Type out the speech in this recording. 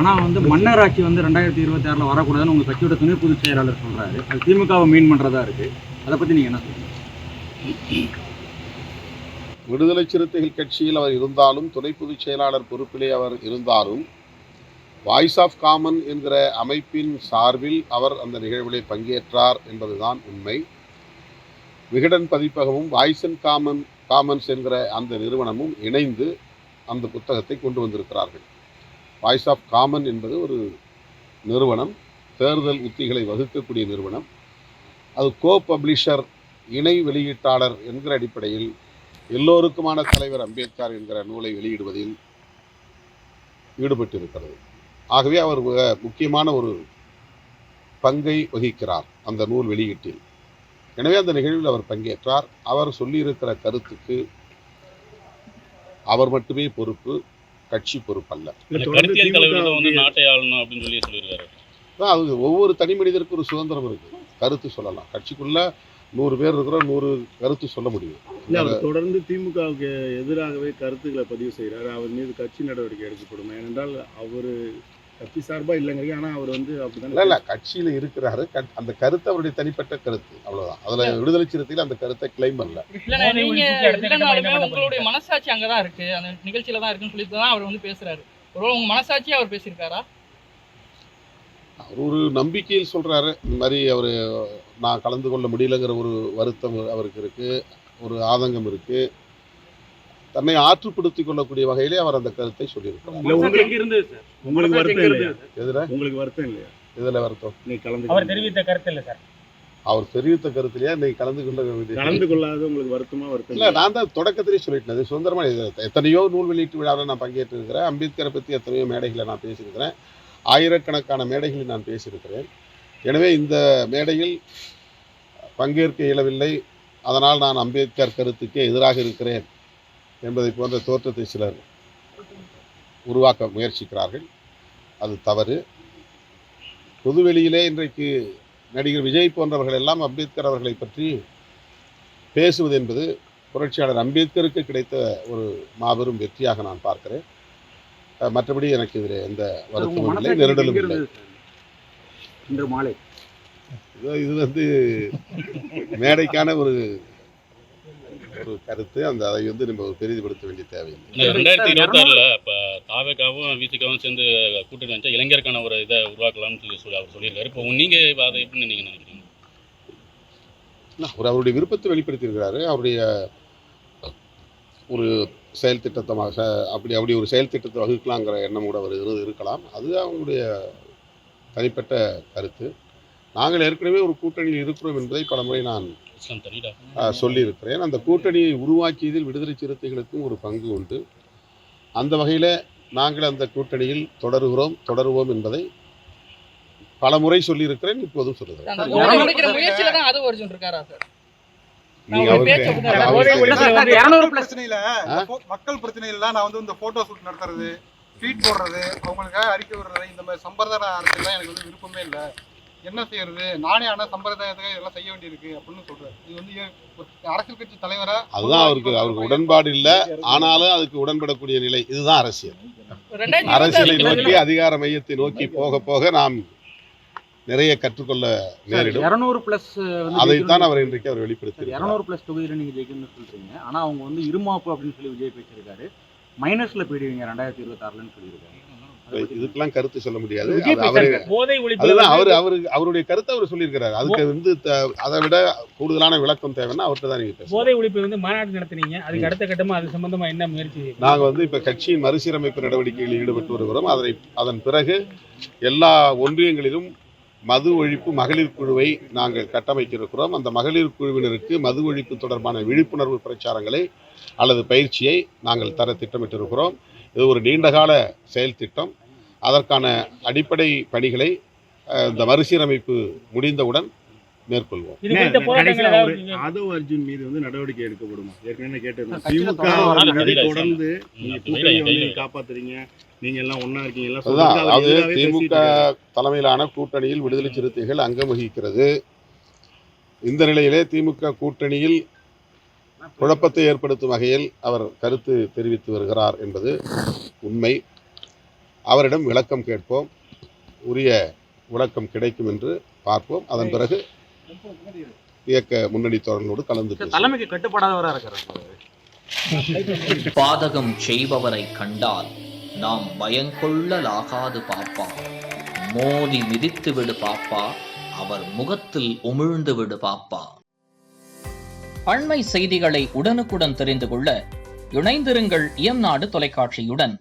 ஆனால் வந்து மன்னராட்சி வந்து 2026 வரக்கூடாதுன்னு உங்கள் கட்சியோட துணை பொதுச் செயலாளர் சொல்கிறாரு. அது திமுகவை மீன் பண்ணுறதா இருக்குது. அதை பற்றி நீங்கள் என்ன சொல்றீங்க? விடுதலை சிறுத்தைகள் கட்சியில் அவர் இருந்தாலும், துணை பொதுச் செயலாளர் பொறுப்பிலே அவர் இருந்தாலும், வாய்ஸ் ஆஃப் காமன் என்கிற அமைப்பின் சார்பில் அவர் அந்த நிகழ்விலே பங்கேற்றார் என்பதுதான் உண்மை. விகடன் பதிப்பகமும் வாய்ஸ் அண்ட் காமன்ஸ் என்கிற அந்த நிறுவனமும் இணைந்து அந்த புத்தகத்தை கொண்டு வந்திருக்கிறார்கள். வாய்ஸ் ஆஃப் காமன் என்பது ஒரு நிறுவனம், தேர்தல் உத்திகளை வகுக்கக்கூடிய நிறுவனம். அது கோ பப்ளிஷர், இணை வெளியீட்டாளர் என்கிற அடிப்படையில் எல்லோருக்குமான தலைவர் அம்பேத்கர் என்கிற நூலை வெளியிடுவதில் ஈடுபட்டிருக்கிறது. ஆகவே அவர் முக்கியமான ஒரு பங்கை வகிக்கிறார் அந்த நூல் வெளியீட்டில். எனவே அந்த நிகழ்வில் அவர் பங்கேற்றார். அவர் சொல்லியிருக்கிற கருத்துக்கு அவர் மட்டுமே பொறுப்பு, கட்சி பொறுப்பல்ல. அது ஒவ்வொரு தனி மனிதருக்கு ஒரு சுதந்திரம் இருக்கு, கருத்து சொல்லலாம். கட்சிக்குள்ள 100 பேர் இருக்கிறோம், 100 கருத்து சொல்ல முடியும். தொடர்ந்து திமுகவுக்கு எதிராகவே கருத்துக்களை பதிவு செய்கிறார். அவர் மீது கட்சி நடவடிக்கை எடுக்கப்படும். ஏனென்றால் அவர் கட்சி சார்பாக இல்லைங்கிறீங்க, ஆனால் அவர் வந்து அப்படிதான் இல்லை கட்சியில் இருக்கிறாரு. அந்த கருத்து அவருடைய தனிப்பட்ட கருத்து, அவ்வளோதான். அதில் விடுதலை சிறுத்தையில் அந்த கருத்தை கிளைம் பண்ணல. உங்களுடைய மனசாட்சி அங்கே தான் இருக்கு, அந்த நிகழ்ச்சியில தான் இருக்குன்னு சொல்லிட்டு தான் அவர் வந்து பேசுறாரு. ஒருவேளை உங்க மனசாட்சியை அவர் பேசியிருக்காரா? அவர் ஒரு நம்பிக்கையில் சொல்றாரு. இந்த மாதிரி அவர் நான் கலந்து கொள்ள முடியலங்கிற ஒரு வருத்தம் அவருக்கு இருக்கு, ஒரு ஆதங்கம் இருக்கு. தன்னை ஆற்றுப்படுத்திக் கொள்ளக்கூடிய வகையிலே அவர் அந்த கருத்தை சொல்லியிருக்கிறார். உங்களுக்கு வருத்தம் இல்லையா? உங்களுக்கு வருத்தம் இல்லையா? இதுல வருத்தம் அவர் தெரிவித்த கருத்து இல்லை சார். அவர் தெரிவித்த கருத்துலையா நீ கலந்து கொள்ளாத உங்களுக்கு வருத்தமா? வருத்தம் இல்லை, நான் தான் தொடக்கத்திலேயே சொல்லிட்டேன். அது சுதந்திரமா எத்தனையோ நூல் வெளியீட்டு விழாவில் நான் பங்கேற்றிருக்கிறேன். அம்பேத்கரை பற்றி எத்தனையோ மேடைகளை நான் பேசியிருக்கிறேன். ஆயிரக்கணக்கான மேடைகளில் நான் பேசியிருக்கிறேன். எனவே இந்த மேடையில் பங்கேற்க இயலவில்லை, அதனால் நான் அம்பேத்கர் கருத்துக்கே எதிராக இருக்கிறேன் என்பதை போன்ற தோற்றத்தை சிலர் உருவாக்க முயற்சிக்கிறார்கள். அது தவறு. பொதுவெளியிலே இன்றைக்கு நடிகர் விஜய் போன்றவர்கள் எல்லாம் அம்பேத்கர் அவர்களை பற்றி பேசுவது என்பது புரட்சியாளர் அம்பேத்கருக்கு கிடைத்த ஒரு மாபெரும் வெற்றியாக நான் பார்க்கிறேன். மற்றபடி எனக்கு இதில் எந்த வருத்தமும் இல்லை, நெருடலும் இல்லை. இன்று மாலை இது வந்து மேடைக்கான ஒரு கருத்து. அதை வந்து நம்ம பெரிதுபடுத்த வேண்டிய தேவையில்லை. 2026 இப்போ தாவேக்காவும் விசிகாவும் சேர்ந்து கூட்டணி வச்சா இளைஞருக்கான ஒரு இதை உருவாக்கலாம்னு சொல்லி அவர் சொல்லியிருக்காரு. இப்போ நீங்கள் அதை எப்படி நீங்கள் நினைக்கிறீங்க? அவர் அவருடைய விருப்பத்தை வெளிப்படுத்தியிருக்கிறாரு. அவருடைய ஒரு செயல் திட்டமாக அப்படி ஒரு செயல் திட்டத்தை வகுக்கலாங்கிற எண்ணம் கூட அவர் இருக்கலாம். அது அவங்களுடைய தனிப்பட்ட கருத்து. நாங்கள் ஏற்கனவே ஒரு கூட்டணியில் இருக்கிறோம் என்பதை பலமுறை நான் சொல்லியிருக்கிறேன். அந்த கூட்டணியை உருவாக்கியதில் விடுதலை சிறுத்தைகளுக்கும் ஒரு பங்கு உண்டு. அந்த வகையில் நாங்கள் அந்த கூட்டணியில் தொடருவோம் என்பதை பலமுறை சொல்லியிருக்கிறேன், இப்போதும் சொல்லுகிறேன். மக்கள் பிரச்சனையில நான் வந்து இந்த போட்டோ ஷூட் நடத்துறது, ட்வீட் போடுறது, அவங்களுக்காக அறிக்கை விடுறது, இந்த மாதிரி சம்பிரதாய அரசியல் எனக்கு வந்து விருப்பமே இல்லை. என்ன செய்யறது, நானே ஆனால் சம்பிரதாயத்துக்கு எல்லாம் செய்ய வேண்டியிருக்கு அப்படின்னு சொல்றாரு. இது வந்து அரசியல் கட்சி தலைவரா அதுதான் அவருக்கு உடன்பாடு இல்லை. ஆனாலும் அதுக்கு உடன்படக்கூடிய நிலை, இதுதான் அரசியல். அரசியலை நோக்கி, அதிகார மையத்தை நோக்கி போக போக நாம் நிறைய கற்றுக்கொள்ள நேரிடும். 200+ அதைத்தான் அவர் இன்றைக்கு அவர் வெளிப்படுத்தி 200+ தொகுதியில் நீங்க ஜெயிக்கணும்னு சொல்றீங்க. ஆனா அவங்க வந்து இருமாப்பு அப்படின்னு சொல்லி விஜய் பேசியிருக்காரு. மைனஸ்ல போயிடுவீங்க 2026 சொல்லியிருக்காரு. இதுக்கெல்லாம் கருத்து சொல்ல முடியாது. அவருடைய கருத்தை அவர் சொல்லியிருக்கிறார். அதுக்கு வந்து அதை விட கூடுதலான விளக்கம் தேவைன்னா அவர்கிட்ட தான் நீங்க பேசுங்க. போதை ஒழிப்பு வந்து மாநாடு நடத்தினீங்க, அதுக்கு அடுத்த கட்டமா அது சம்பந்தமா என்ன முயற்சி? நாங்கள் வந்து இப்ப கட்சியின் மறுசீரமைப்பு நடவடிக்கைகளில் ஈடுபட்டு வருகிறோம். அதன் பிறகு எல்லா ஒன்றியங்களிலும் மது ஒழிப்பு மகளிர் குழுவை நாங்கள் கட்டமைக்க இருக்கிறோம். அந்த மகளிர் குழுவினருக்கு மது ஒழிப்பு தொடர்பான விழிப்புணர்வு பிரச்சாரங்களை அல்லது பயிற்சியை நாங்கள் தர திட்டமிட்டிருக்கிறோம். இது ஒரு நீண்டகால செயல் திட்டம். அதற்கான அடிப்படை பணிகளை இந்த மறுசீரமைப்பு முடிந்தவுடன் மேற்கொள்வோம். ஆதவ் அர்ஜுன் மீது வந்து நடவடிக்கை எடுக்கப்படுமா? ஏற்கனவே கேட்டிருந்தோம். திமுக தொடர்ந்து காப்பாத்துறீங்க, நீங்க எல்லாம் ஒன்னா இருக்கீங்க. அது திமுக தலைமையிலான கூட்டணியில் விடுதலை சிறுத்தைகள் அங்கம் வகிக்கிறது. இந்த நிலையிலே திமுக கூட்டணியில் குழப்பத்தை ஏற்படுத்தும் வகையில் அவர் கருத்து தெரிவித்து வருகிறார் என்பது உண்மை. அவரிடம் விளக்கம் கேட்போம். உரிய விளக்கம் கிடைக்கும் என்று பார்ப்போம். அதன் பிறகு இயக்க முன்னணி தோழர்களோடு கலந்து பேசுவோம். தலைமைக்கு கட்டுப்படாதவரா இருக்கிறார். பாதகம் செய்பவரை கண்டால் நாம் பயங்கொள்ளலாகாது பாப்பா. மோதி மிதித்து விடு பாப்பா, அவர் முகத்தில் உமிழ்ந்து விடு பாப்பா. அண்மை செய்திகளை உடனுக்குடன் தெரிந்து கொள்ள இணைந்திருங்கள் இயம்நாடு தொலைக்காட்சியுடன்.